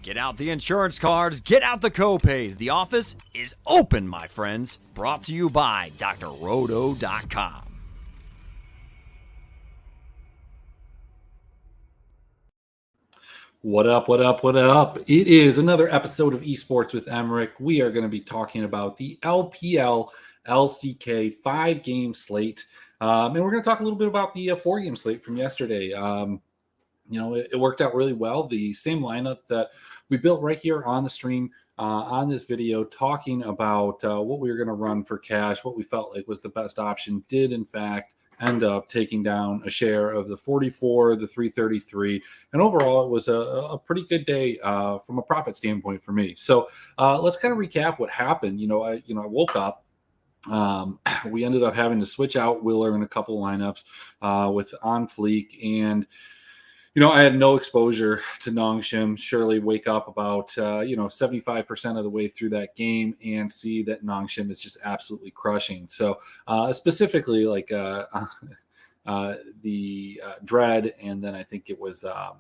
Get out the insurance cards, get out the copays. The office is open, my friends. Brought to you by drroto.com. What up, what up, what up? It is another episode of Esports with Emrick. We are going to be talking about the LPL LCK 5-game slate. And we're going to talk a little bit about the 4-game slate from yesterday. It worked out really well. The same lineup that we built right here on the stream on this video, talking about what we were going to run for cash, what we felt like was the best option, did in fact end up taking down a share of the 44, the 333, and overall it was a pretty good day from a profit standpoint for me. So let's kind of recap what happened. I woke up. We ended up having to switch out Willer in a couple lineups with On Fleek, and I had no exposure to Nongshim. Surely wake up about 75% of the way through that game and see that Nongshim is just absolutely crushing. So specifically like the Dread, and then I think it was I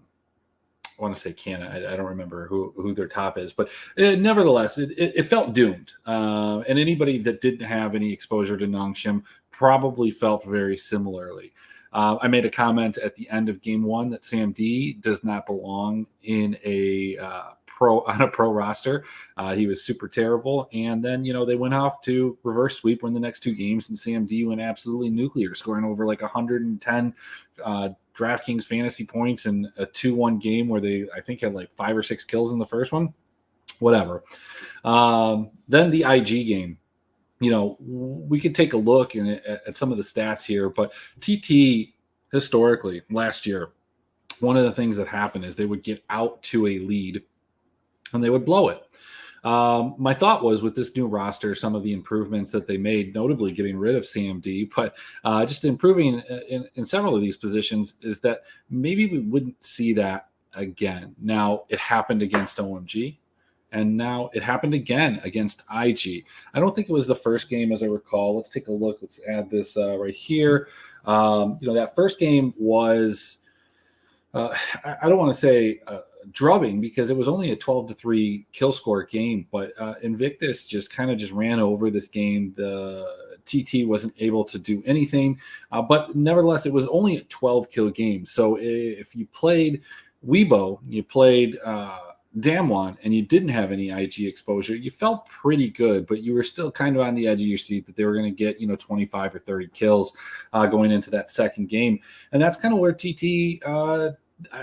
want to say Canna. I don't remember who their top is, but nevertheless, it felt doomed. And anybody that didn't have any exposure to Nongshim probably felt very similarly. I made a comment at the end of game one that Sam D does not belong in a pro roster. He was super terrible. And then, they went off to reverse sweep, win the next two games, and Sam D went absolutely nuclear, scoring over like 110 DraftKings fantasy points in a 2-1 game where they, I think, had like 5 or 6 kills in the first one. Whatever. Then the IG game. We could take a look at some of the stats here, but TT historically last year, one of the things that happened is they would get out to a lead and they would blow it. My thought was, with this new roster, some of the improvements that they made, notably getting rid of CMD, but just improving in several of these positions, is that maybe we wouldn't see that again. Now, it happened against OMG. And now it happened again against IG. I don't think it was the first game, as I recall. Let's take a look. Let's add this right here. That first game was, I don't want to say drubbing, because it was only a 12-3 kill score game. But Invictus just ran over this game. The TT wasn't able to do anything. But nevertheless, it was only a 12-kill game. So if you played Weibo, you played Damwon, and you didn't have any IG exposure, you felt pretty good, but you were still kind of on the edge of your seat that they were going to get 25 or 30 kills going into that second game. And that's kind of where TT I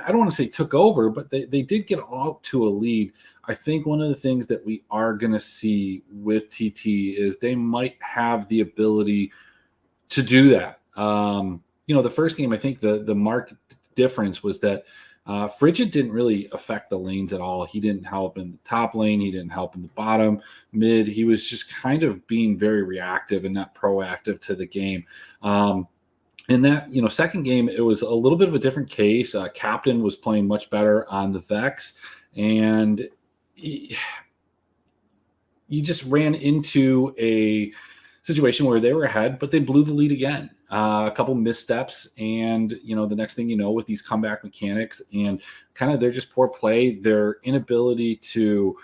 don't want to say took over, but they did get out to a lead. I think one of the things that we are going to see with TT is they might have the ability to do that. The first game, I think the marked difference was that Frigid didn't really affect the lanes at all. He didn't help in the top lane. He didn't help in the bottom, mid. He was just kind of being very reactive and not proactive to the game. In that, second game, it was a little bit of a different case. Captain was playing much better on the Vex, and you just ran into a situation where they were ahead, but they blew the lead again. A couple missteps, and the next thing you know, with these comeback mechanics and kind of their just poor play, their inability to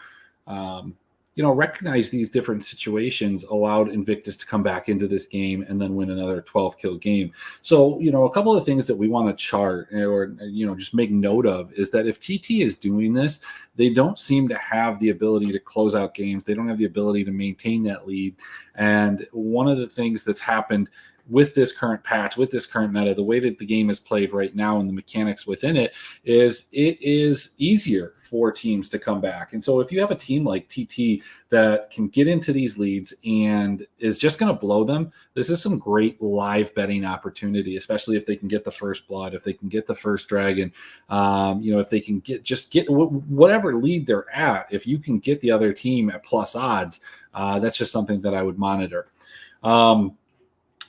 recognize these different situations allowed Invictus to come back into this game and then win another 12-kill game. So, a couple of things that we want to chart or just make note of is that if TT is doing this, they don't seem to have the ability to close out games. They don't have the ability to maintain that lead. And one of the things that's happened with this current patch, with this current meta, the way that the game is played right now and the mechanics within it is easier for teams to come back. And so if you have a team like TT that can get into these leads and is just going to blow them, this is some great live betting opportunity, especially if they can get the first blood, if they can get the first dragon, if they can get whatever lead they're at. If you can get the other team at plus odds, that's just something that I would monitor.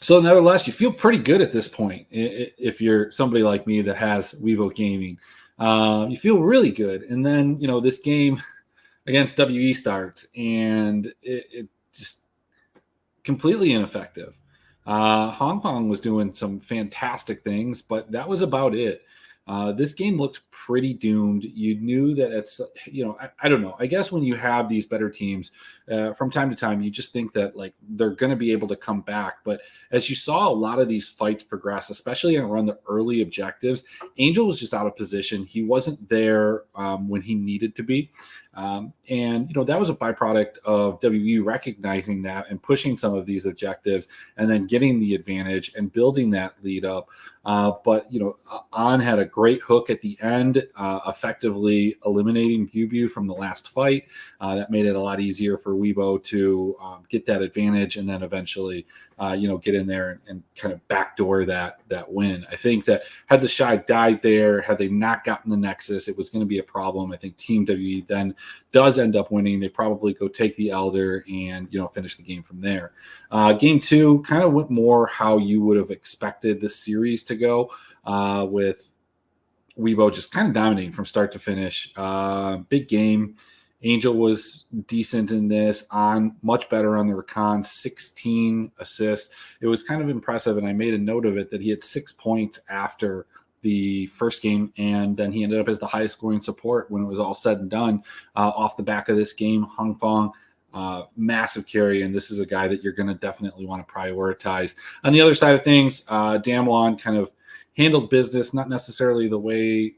So nevertheless, you feel pretty good at this point. If you're somebody like me that has Weibo Gaming, you feel really good. And then, this game against WE starts, and it just completely ineffective. Hong Kong was doing some fantastic things, but that was about it. This game looked pretty doomed. You knew that it's, I don't know. I guess when you have these better teams from time to time, you just think that like they're going to be able to come back. But as you saw a lot of these fights progress, especially around the early objectives, Angel was just out of position. He wasn't there when he needed to be. And that was a byproduct of WE recognizing that and pushing some of these objectives and then getting the advantage and building that lead up. But An had a great hook at the end, effectively eliminating Bubu from the last fight. That made it a lot easier for Weibo to get that advantage and then eventually get in there and kind of backdoor that win. I think that had the Shy died there, had they not gotten the Nexus, it was going to be a problem. I think Team WE then does end up winning. They probably go take the Elder and finish the game from there. Game 2 kind of went more how you would have expected the series to go, with Weibo just kind of dominating from start to finish. Big game. Angel was decent in this, on much better on the recon, 16 assists. It was kind of impressive, and I made a note of it that he had 6 points after the first game, and then he ended up as the highest scoring support when it was all said and done off the back of this game. Hung Fong, massive carry, and this is a guy that you're going to definitely want to prioritize. On the other side of things, Damwon kind of handled business, not necessarily the way,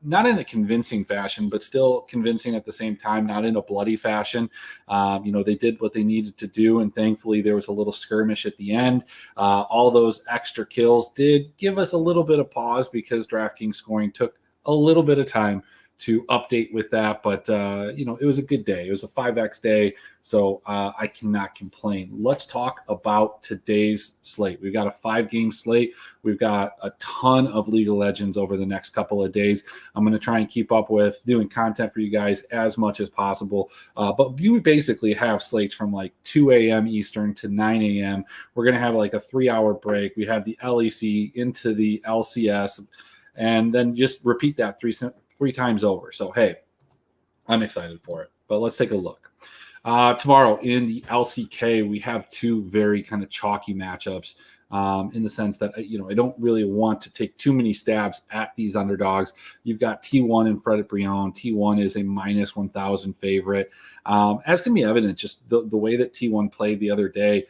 not in a convincing fashion, but still convincing at the same time, not in a bloody fashion. They did what they needed to do, and thankfully there was a little skirmish at the end. All those extra kills did give us a little bit of pause because DraftKings scoring took a little bit of time to update with that, but it was a good day. It was a 5x day, so I cannot complain. Let's talk about today's slate. We've got a 5-game slate. We've got a ton of League of Legends over the next couple of days. I'm going to try and keep up with doing content for you guys as much as possible, but you basically have slates from like 2 a.m. Eastern to 9 a.m. We're going to have like a 3-hour break. We have the LEC into the LCS, and then just repeat that three times over. So, hey, I'm excited for it. But let's take a look. Tomorrow in the LCK, we have 2 very kind of chalky matchups in the sense that, I don't really want to take too many stabs at these underdogs. You've got T1 and Fred Brion. T1 is a minus 1,000 favorite. As can be evident, just the way that T1 played the other day,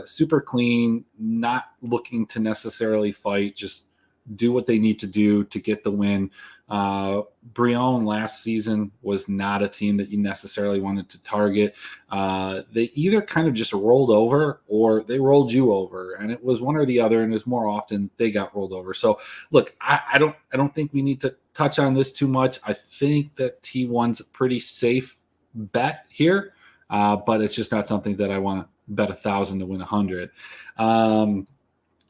super clean, not looking to necessarily fight, just do what they need to do to get the win. Brion last season was not a team that you necessarily wanted to target. They either kind of just rolled over or they rolled you over, and it was one or the other, and it was more often they got rolled over. So look, I don't think we need to touch on this too much. I think that T1's a pretty safe bet here, but it's just not something that I want to bet 1,000 to win 100.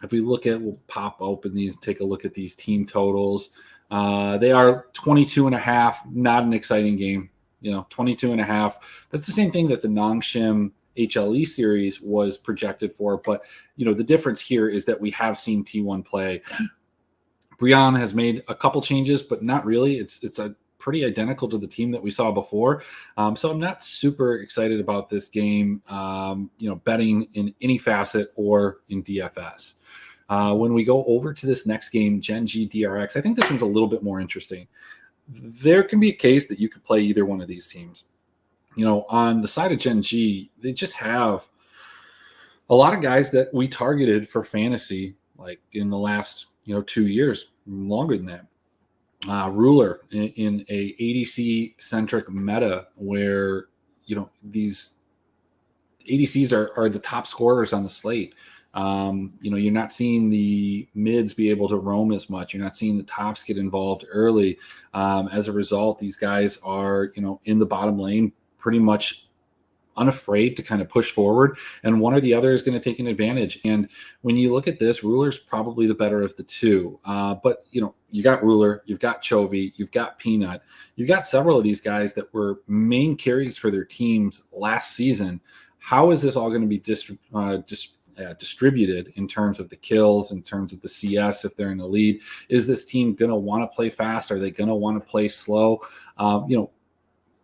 If we look at, we'll pop open these, take a look at these team totals. They are 22.5, not an exciting game. 22.5. That's the same thing that the Nongshim HLE series was projected for. But, the difference here is that we have seen T1 play. Brion has made a couple changes, but not really. It's a pretty identical to the team that we saw before. So I'm not super excited about this game, betting in any facet or in DFS. When we go over to this next game, Gen G DRX, I think this one's a little bit more interesting. There can be a case that you could play either one of these teams. On the side of Gen G, they just have a lot of guys that we targeted for fantasy, like in the last, 2 years, longer than that. Ruler in a ADC-centric meta where, these ADCs are the top scorers on the slate. You're not seeing the mids be able to roam as much. You're not seeing the tops get involved early. As a result, these guys are, in the bottom lane pretty much unafraid to kind of push forward, and one or the other is going to take an advantage. And when you look at this, Ruler's probably the better of the two. But, you got Ruler, you've got Chovy, you've got Peanut, you've got several of these guys that were main carries for their teams last season. How is this all going to be distributed in terms of the kills, in terms of the CS if they're in the lead? Is this team going to want to play fast? Are they going to want to play slow?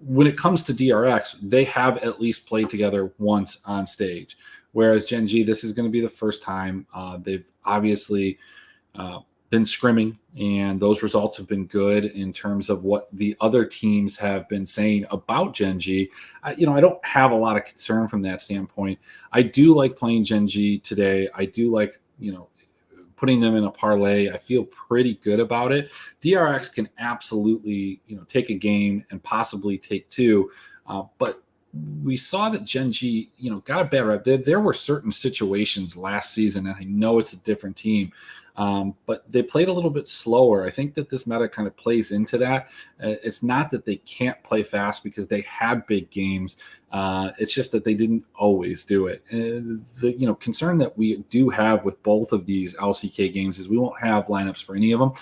When it comes to DRX, they have at least played together once on stage, whereas Gen G, this is going to be the first time. They've obviously been scrimming, and those results have been good in terms of what the other teams have been saying about Gen G. I don't have a lot of concern from that standpoint. I do like playing Gen G today. I do like, putting them in a parlay. I feel pretty good about it. DRX can absolutely, take a game and possibly take two, but we saw that Gen G, got a bad rep. There were certain situations last season, and I know it's a different team, but they played a little bit slower. I think that this meta kind of plays into that. It's not that they can't play fast because they had big games. It's just that they didn't always do it. And the concern that we do have with both of these LCK games is we won't have lineups for any of them,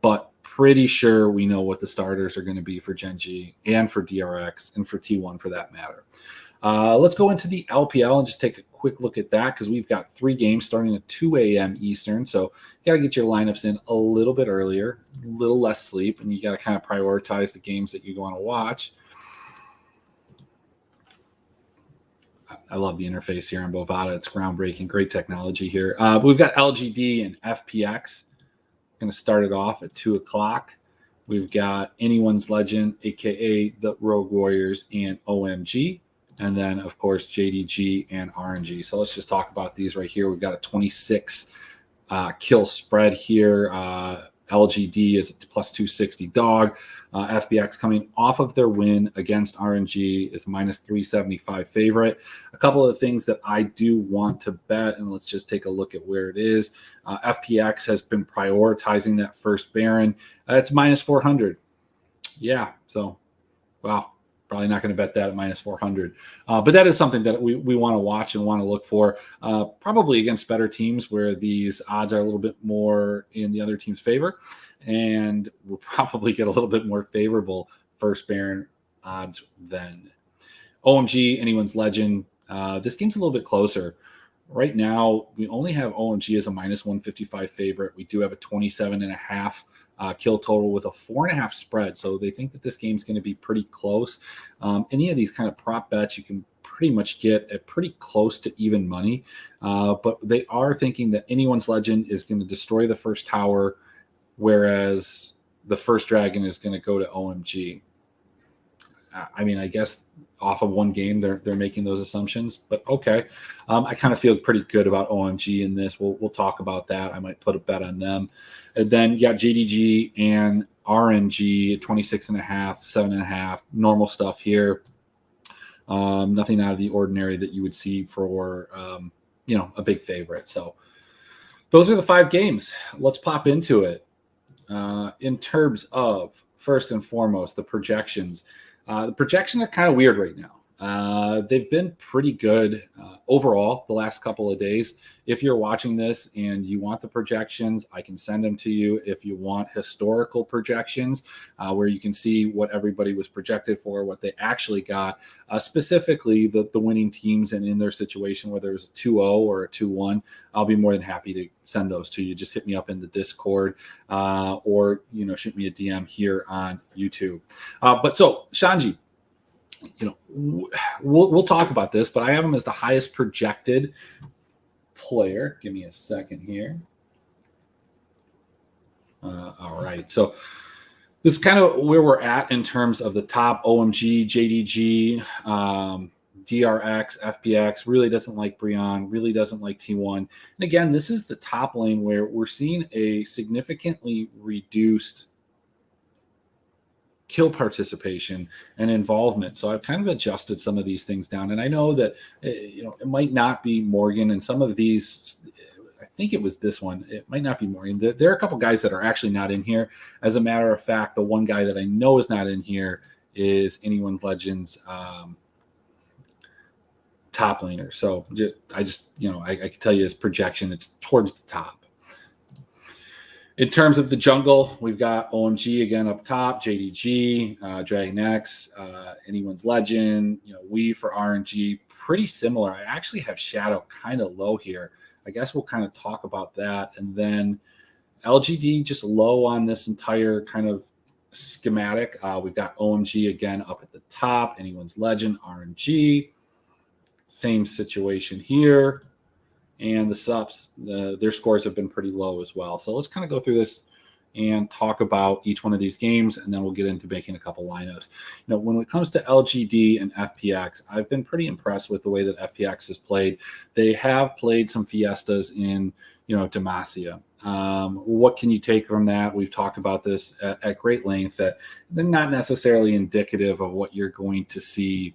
but pretty sure we know what the starters are going to be for Gen G and for DRX and for T1 for that matter. Let's go into the LPL and just take a quick look at that because we've got 3 games starting at 2 a.m. Eastern. So you got to get your lineups in a little bit earlier, a little less sleep, and you got to kind of prioritize the games that you want to watch. I love the interface here on Bovada. It's groundbreaking, great technology here. But we've got LGD and FPX. Going to start it off at 2 o'clock. We've got Anyone's Legend, a.k.a. the Rogue Warriors, and OMG. And then, of course, JDG and RNG. So let's just talk about these right here. We've got a 26 kill spread here. LGD is a plus 260 dog. FBX coming off of their win against RNG is minus 375 favorite. A couple of things that I do want to bet, and let's just take a look at where it is. FPX has been prioritizing that first Baron. It's minus 400. Yeah, so, wow. Probably not going to bet that at minus 400. But that is something that we want to watch and want to look for, probably against better teams where these odds are a little bit more in the other team's favor. And we'll probably get a little bit more favorable first Baron odds than OMG, Anyone's Legend. This game's a little bit closer. Right now, we only have OMG as a minus 155 favorite. We do have a 27.5 kill total with a 4.5 spread. So they think that this game's going to be pretty close. Any of these kind of prop bets, you can pretty much get at pretty close to even money. But they are thinking that Anyone's Legend is going to destroy the first tower, whereas the first dragon is going to go to OMG. I mean, I guess off of one game, they're making those assumptions, but okay. I kind of feel pretty good about OMG in this. We'll talk about that. I might put a bet on them. And then you got JDG and RNG, 26.5, 7.5, normal stuff here. Nothing out of the ordinary that you would see for, a big favorite. So those are the 5 games. Let's pop into it. In terms of, first and foremost, the projections. The projections are kind of weird right now. They've been pretty good overall the last couple of days. If you're watching this and you want the projections, I can send them to you. If you want historical projections where you can see what everybody was projected for, what they actually got, specifically the winning teams and in their situation, whether it was a 2-0 or a 2-1, I'll be more than happy to send those to you. Just hit me up in the Discord or shoot me a DM here on YouTube. But so Shanji, we'll talk about this, but I have him as the highest projected player. Give me a second here. All right. So this is kind of where we're at in terms of the top. OMG, JDG, DRX, FPX really doesn't like Brion, really doesn't like T1. And again, this is the top lane where we're seeing a significantly reduced kill participation and involvement. So I've kind of adjusted some of these things down. And I know that, it might not be Morgan and some of these, I think it was this one. It might not be Morgan. There are a couple guys that are actually not in here. As a matter of fact, the one guy that I know is not in here is Anyone's Legends top laner. So I just, I can tell you his projection, it's towards the top. In terms of the jungle, we've got OMG again up top, JDG, Dragon X, Anyone's Legend, we for RNG, pretty similar. I actually have Shadow kind of low here. I guess we'll kind of talk about that. And then LGD just low on this entire kind of schematic. We've got OMG again up at the top, Anyone's Legend, RNG. Same situation here. and the subs, their scores have been pretty low as well. So let's kind of go through this and talk about each one of these games, and then we'll get into making a couple lineups. When it comes to LGD and FPX, I've been pretty impressed with the way that FPX has played. They have played some Fiestas in, Demacia. What can you take from that? We've talked about this at great length, that they're not necessarily indicative of what you're going to see,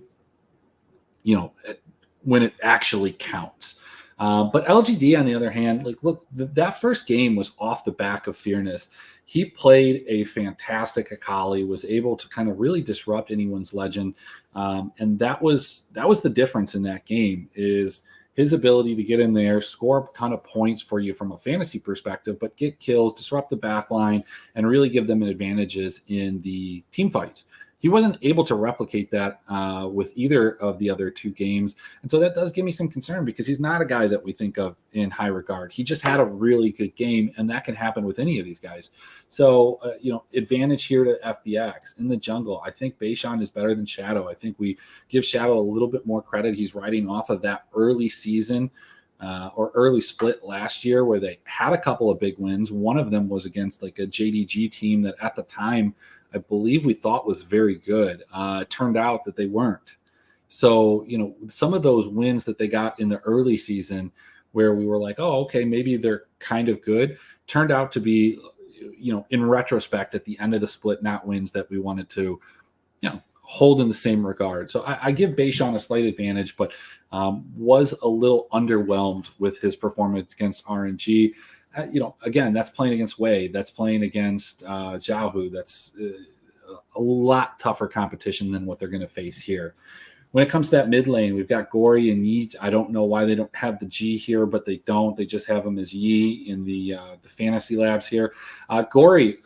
when it actually counts. But LGD, on the other hand, look, that first game was off the back of Fearness. He played a fantastic Akali, was able to kind of really disrupt anyone's legend. And that was the difference in that game, is his ability to get in there, score a ton of points for you from a fantasy perspective, but get kills, disrupt the backline, and really give them advantages in the team fights. He wasn't able to replicate that with either of the other two games. And so that does give me some concern, because he's not a guy that we think of in high regard. He just had a really good game, and that can happen with any of these guys. So, advantage here to FBX. In the jungle, I think Beishan is better than Shadow. I think we give Shadow a little bit more credit. He's riding off of that early season or early split last year where they had a couple of big wins. One of them was against like a JDG team that at the time, I believe we thought was very good. It turned out that they weren't. So, some of those wins that they got in the early season where we were like, oh, okay, maybe they're kind of good, turned out to be, in retrospect at the end of the split, not wins that we wanted to, hold in the same regard. So I give Beishan a slight advantage, but was a little underwhelmed with his performance against RNG. Again, that's playing against Wei. That's playing against Xiaohu. That's a lot tougher competition than what they're going to face here. When it comes to that mid lane, we've got Gory and Yi. I don't know why they don't have the G here, but they don't. They just have them as Yi in the fantasy labs here. Gory,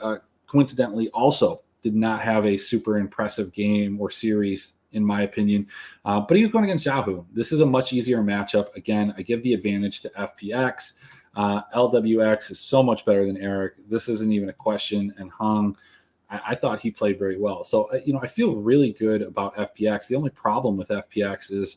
coincidentally, also did not have a super impressive game or series, in my opinion. But he was going against Xiaohu. This is a much easier matchup. Again, I give the advantage to FPX. LWX is so much better than Emrick. This isn't even a question. And Hung, I thought he played very well. So, I feel really good about FPX. The only problem with FPX is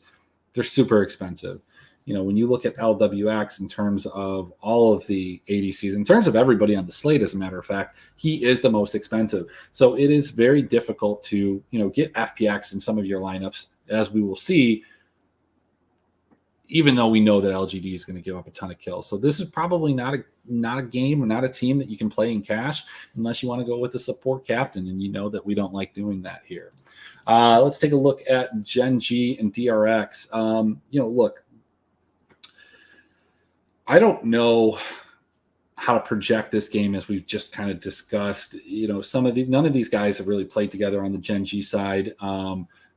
they're super expensive. When you look at LWX in terms of all of the ADCs, in terms of everybody on the slate, as a matter of fact, he is the most expensive. So it is very difficult to, get FPX in some of your lineups, as we will see, even though we know that LGD is going to give up a ton of kills. So this is probably not a game or not a team that you can play in cash unless you want to go with a support captain, and you know that we don't like doing that here. Let's take a look at Gen G and DRX. Look, I don't know how to project this game, as we've just kind of discussed. None of these guys have really played together on the Gen G side.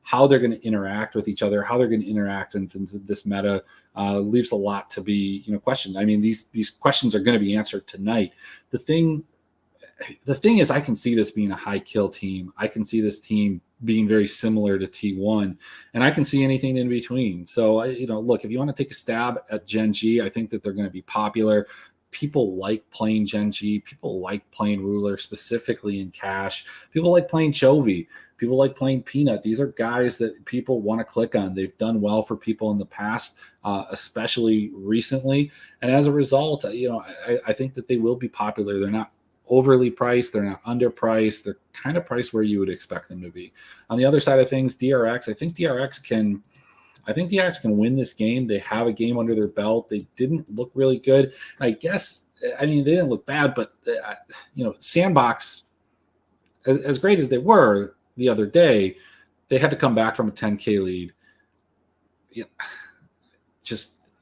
How they're going to interact with each other, how they're going to interact in this meta leaves a lot to be, questioned. I mean, these questions are going to be answered tonight. The thing is, I can see this being a high kill team. I can see this team being very similar to T1, and I can see anything in between. So, look, if you want to take a stab at Gen G, I think that they're going to be popular. People like playing Gen G. People like playing Ruler, specifically in cash. People like playing Chovy. People like playing Peanut. These are guys that people want to click on. They've done well for people in the past, especially recently. And as a result, I think that they will be popular. They're not overly priced. They're not underpriced. They're kind of priced where you would expect them to be. On the other side of things, DRX, I think DRX can win this game. They have a game under their belt. They didn't look really good. I guess, they didn't look bad, but, Sandbox, as great as they were the other day, they had to come back from a 10K lead.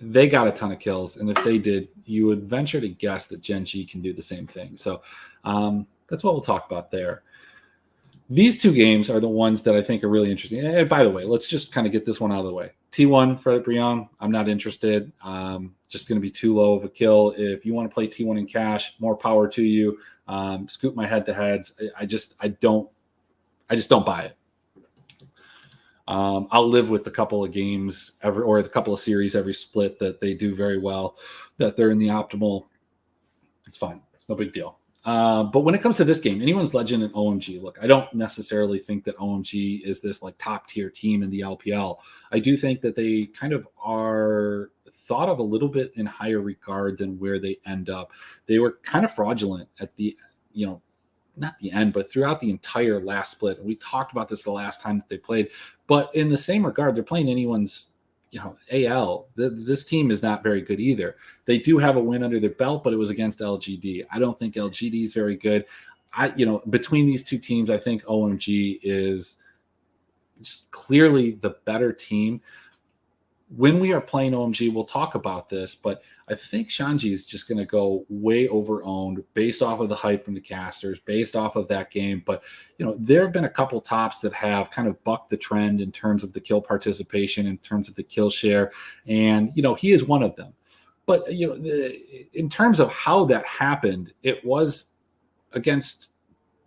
They got a ton of kills. And if they did, you would venture to guess that Gen G can do the same thing. So that's what we'll talk about there. These two games are the ones that I think are really interesting. And by the way, let's just kind of get this one out of the way. T1, Frederick Brion, I'm not interested. Just going to be too low of a kill. If you want to play T1 in cash, more power to you. Scoop my head-to-heads. I just don't buy it. I'll live with a couple of games or a couple of series every split that they do very well, that they're in the optimal. It's fine. It's no big deal. But when it comes to this game, anyone's legend in OMG. Look, I don't necessarily think that OMG is this like top tier team in the LPL. I do think that they kind of are thought of a little bit in higher regard than where they end up. They were kind of fraudulent at the, not the end, but throughout the entire last split. And we talked about this the last time that they played. But in the same regard, they're playing anyone's, AL. This team is not very good either. They do have a win under their belt, but it was against LGD. I don't think LGD is very good. Between these two teams, I think OMG is just clearly the better team. When we are playing OMG, we'll talk about this, but I think Shanji is just going to go way over-owned based off of the hype from the casters, based off of that game. But, there have been a couple tops that have kind of bucked the trend in terms of the kill participation, in terms of the kill share. And, he is one of them. But, in terms of how that happened, it was against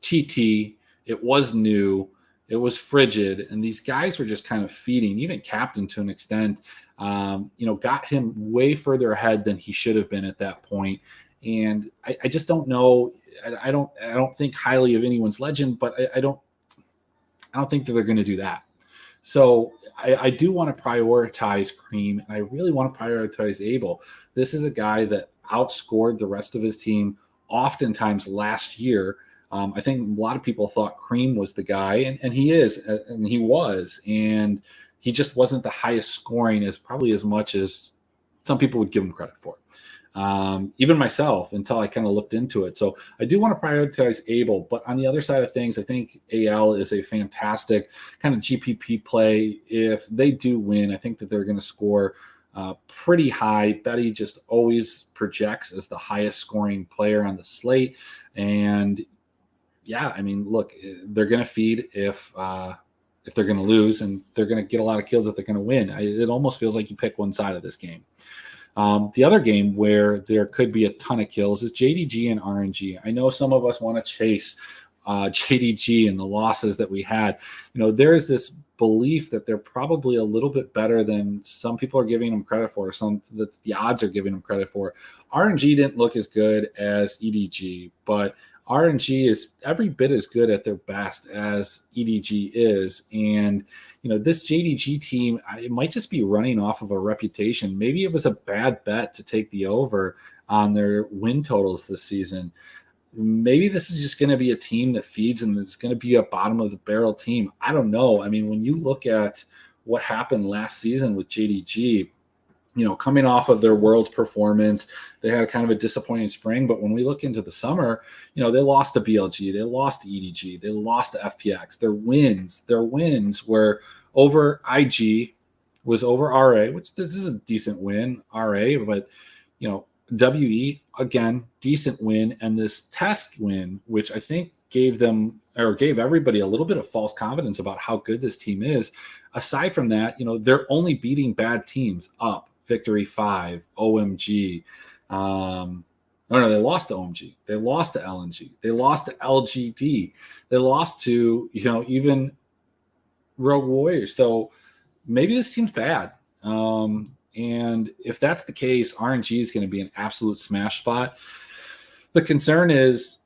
TT. It was new. It was frigid, and these guys were just kind of feeding, even Captain to an extent, got him way further ahead than he should have been at that point. And I just don't know. I don't think highly of anyone's legend, but I don't think that they're going to do that. So I do want to prioritize Cream, and I really want to prioritize Abel. This is a guy that outscored the rest of his team oftentimes last year. I think a lot of people thought Cream was the guy, and he is, and he was, and he just wasn't the highest scoring as much as some people would give him credit for. Even myself, until I kind of looked into it. So I do want to prioritize Abel, but on the other side of things, I think AL is a fantastic kind of GPP play. If they do win, I think that they're going to score pretty high. Betty just always projects as the highest scoring player on the slate, and yeah, I mean, look, they're going to feed if they're going to lose, and they're going to get a lot of kills if they're going to win. It almost feels like you pick one side of this game. The other game where there could be a ton of kills is JDG and RNG. I know some of us want to chase JDG and the losses that we had. There's this belief that they're probably a little bit better than some people are giving them credit for, some that the odds are giving them credit for. RNG didn't look as good as EDG, but RNG is every bit as good at their best as EDG is. And, this JDG team, it might just be running off of a reputation. Maybe it was a bad bet to take the over on their win totals this season. Maybe this is just going to be a team that feeds, and it's going to be a bottom of the barrel team. I don't know. I mean, when you look at what happened last season with JDG, coming off of their Worlds performance, they had kind of a disappointing spring. But when we look into the summer, they lost to BLG, they lost to EDG, they lost to FPX. Their wins were over IG, was over RA, which this is a decent win, RA, but WE, again, decent win, and this test win, which I think gave everybody a little bit of false confidence about how good this team is. Aside from that, they're only beating bad teams up. Victory 5, OMG. They lost to OMG. They lost to LNG. They lost to LGD. They lost to, even Rogue Warriors. So maybe this team's bad. And if that's the case, RNG is going to be an absolute smash spot. The concern is,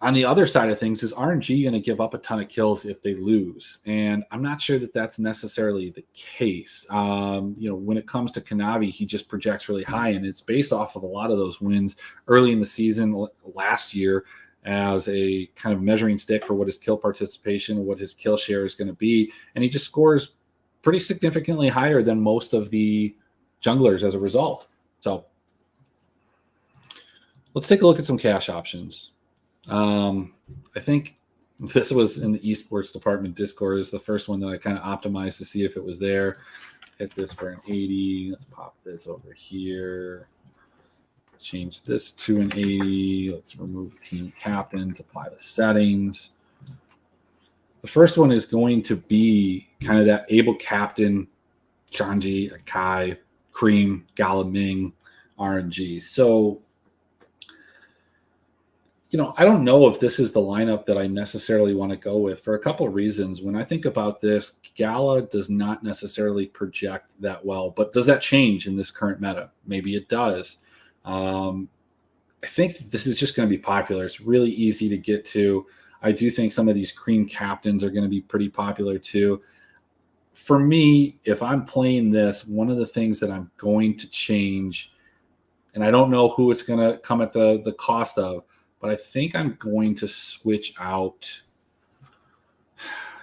on the other side of things, is RNG going to give up a ton of kills if they lose? And I'm not sure that that's necessarily the case. When it comes to Kanavi, he just projects really high, and it's based off of a lot of those wins early in the season last year as a kind of measuring stick for what his kill participation, what his kill share is going to be. And he just scores pretty significantly higher than most of the junglers as a result. So let's take a look at some cash options. I think this was in the esports department Discord is the first one that I kind of optimized to see if it was there. Hit this for an 80. Let's pop this over here. Change this to an 80. Let's remove team captains, apply the settings. The first one is going to be kind of that Able captain, Chanji, Akai, Cream, Galaming, RNG. So I don't know if this is the lineup that I necessarily want to go with for a couple of reasons. When I think about this, Gala does not necessarily project that well, but does that change in this current meta? Maybe it does. I think this is just going to be popular. It's really easy to get to. I do think some of these Cream captains are going to be pretty popular too. for me, if I'm playing this, one of the things that I'm going to change, and I don't know who it's going to come at the cost of, but I think I'm going to switch out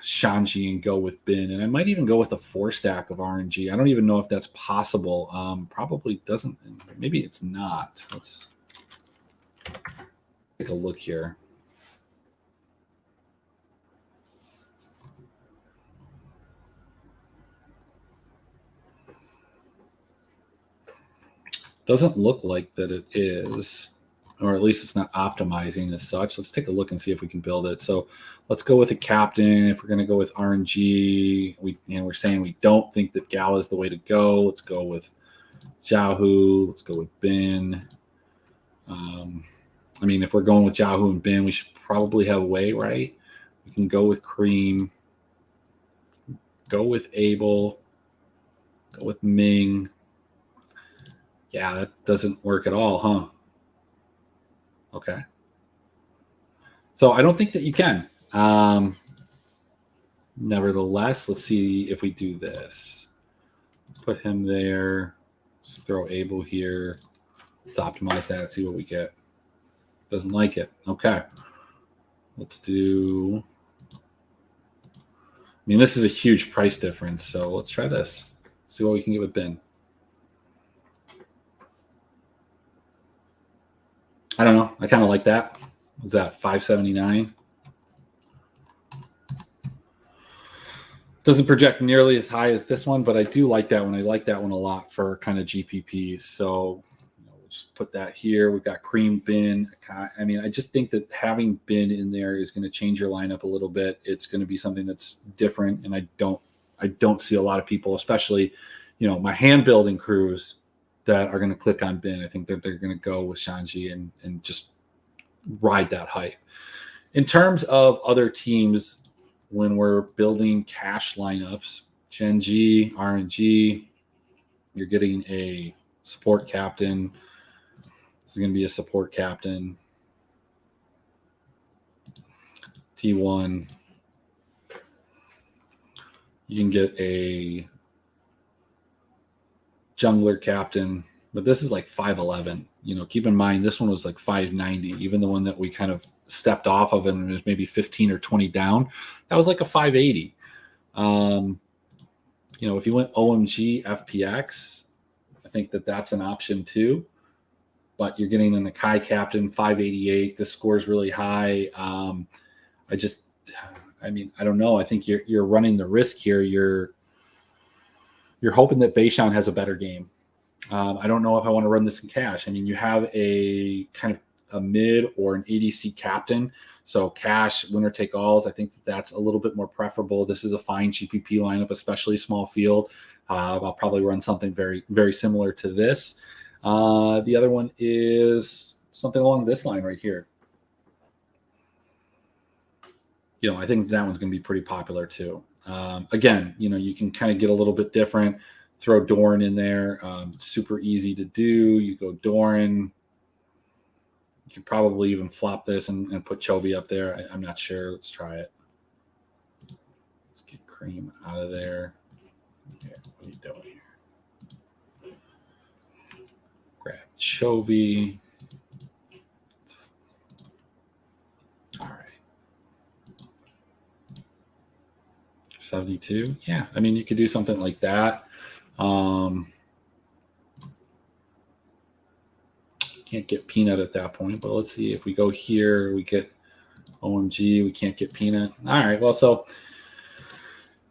Shanji and go with Bin, and I might even go with a 4-stack of RNG. I don't even know if that's possible. Probably doesn't. Maybe it's not. Let's take a look here. Doesn't look like that it is, or at least it's not optimizing as such. Let's take a look and see if we can build it. So let's go with a captain. If we're going to go with RNG, we're saying we don't think that Gala is the way to go. Let's go with Jiahu. Let's go with Bin. I mean, if we're going with Jiahu and Bin, we should probably have Wei, right? We can go with Cream. Go with Abel. Go with Ming. Yeah, that doesn't work at all, huh? Okay. So I don't think that you can. Nevertheless, let's see if we do this. Put him there. Just throw Abel here. Let's optimize that, see what we get. Doesn't like it. Okay. Let's do... I mean, this is a huge price difference, so let's try this. See what we can get with Bin. I don't know. I kind of like that. Was that $579? Doesn't project nearly as high as this one, but I do like that one. I like that one a lot for kind of GPPs. So we'll just put that here. We've got Cream, Bin. I mean, I just think that having Bin in there is going to change your lineup a little bit. It's going to be something that's different, and I don't see a lot of people, especially, my hand building crews, that are going to click on Bin. I think that they're going to go with Shanji and just ride that hype. In terms of other teams, when we're building cash lineups, Genji, RNG, you're getting a support captain. This is going to be a support captain. T1. You can get a jungler captain, but this is like 511. Keep in mind this one was like 590. Even the one that we kind of stepped off of and was maybe 15 or 20 down, that was like a 580. If you went OMG FPX, I think that that's an option too. But you're getting an Akai captain, 588. This score is really high. I don't know. I think you're running the risk here. You're hoping that Beishan has a better game. I don't know if I want to run this in cash. I mean, you have a kind of a mid or an ADC captain. So cash, winner take alls, I think that's a little bit more preferable. This is a fine GPP lineup, especially small field. I'll probably run something very, very similar to this. The other one is something along this line right here. I think that one's going to be pretty popular too. Again, you can kind of get a little bit different. Throw Doran in there. Super easy to do. You go Doran. You can probably even flop this and put Chovy up there. I'm not sure. Let's try it. Let's get Cream out of there. Yeah, what are you doing here? Grab Chovy. All right. 72. Yeah, I mean, you could do something like that. Can't get Peanut at that point, but let's see if we go here, we get OMG, we can't get Peanut. All right, well, so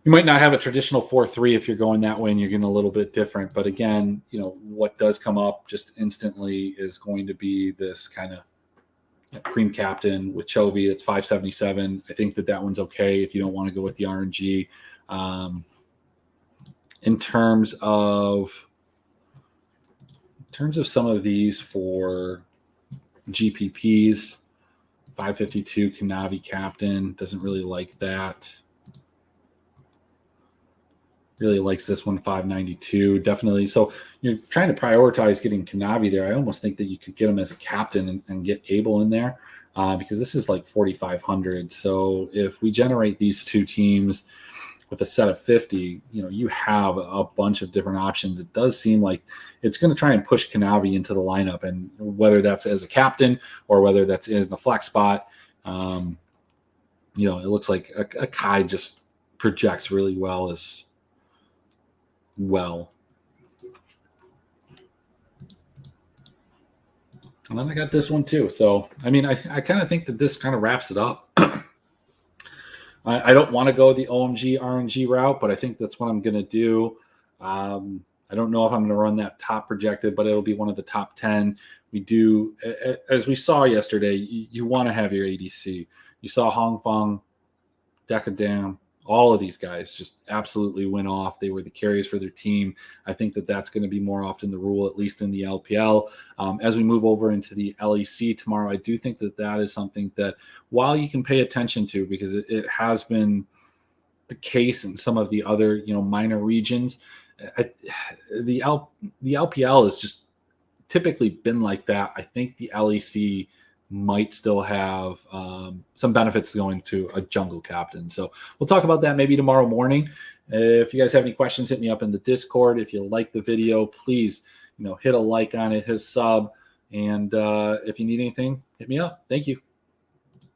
you might not have a traditional 4-3 if you're going that way and you're getting a little bit different. But again, what does come up just instantly is going to be this kind of Cream captain with Chovy. That's 577. I think that one's okay if you don't want to go with the RNG. In terms of some of these for GPPs, 552 Kanavi captain, doesn't really like that. Really likes this one, 592, definitely. So you're trying to prioritize getting Kanavi there. I almost think that you could get him as a captain and get Abel in there because this is like 4,500. So if we generate these two teams, with a set of 50, you have a bunch of different options. It does seem like it's going to try and push Kanavi into the lineup, and whether that's as a captain or whether that's in the flex spot, it looks like a Kai just projects really well as well. And then I got this one too. So, I mean, I kind of think that this kind of wraps it up. I don't want to go the OMG RNG route, but I think that's what I'm going to do. I don't know if I'm going to run that top projected, but it'll be one of the top 10. We do, as we saw yesterday, you want to have your ADC. You saw Hongfeng, Decadam, all of these guys just absolutely went off. They were the carriers for their team. I think that that's going to be more often the rule, at least in the LPL. As we move over into the LEC tomorrow, I do think that that is something that, while you can pay attention to, because it has been the case in some of the other minor regions, the LPL has just typically been like that. I think the LEC might still have some benefits going to a jungle captain. So we'll talk about that maybe tomorrow morning. If you guys have any questions, hit me up in the Discord. If you like the video, please, hit a like on it, hit a sub. And if you need anything, hit me up. Thank you.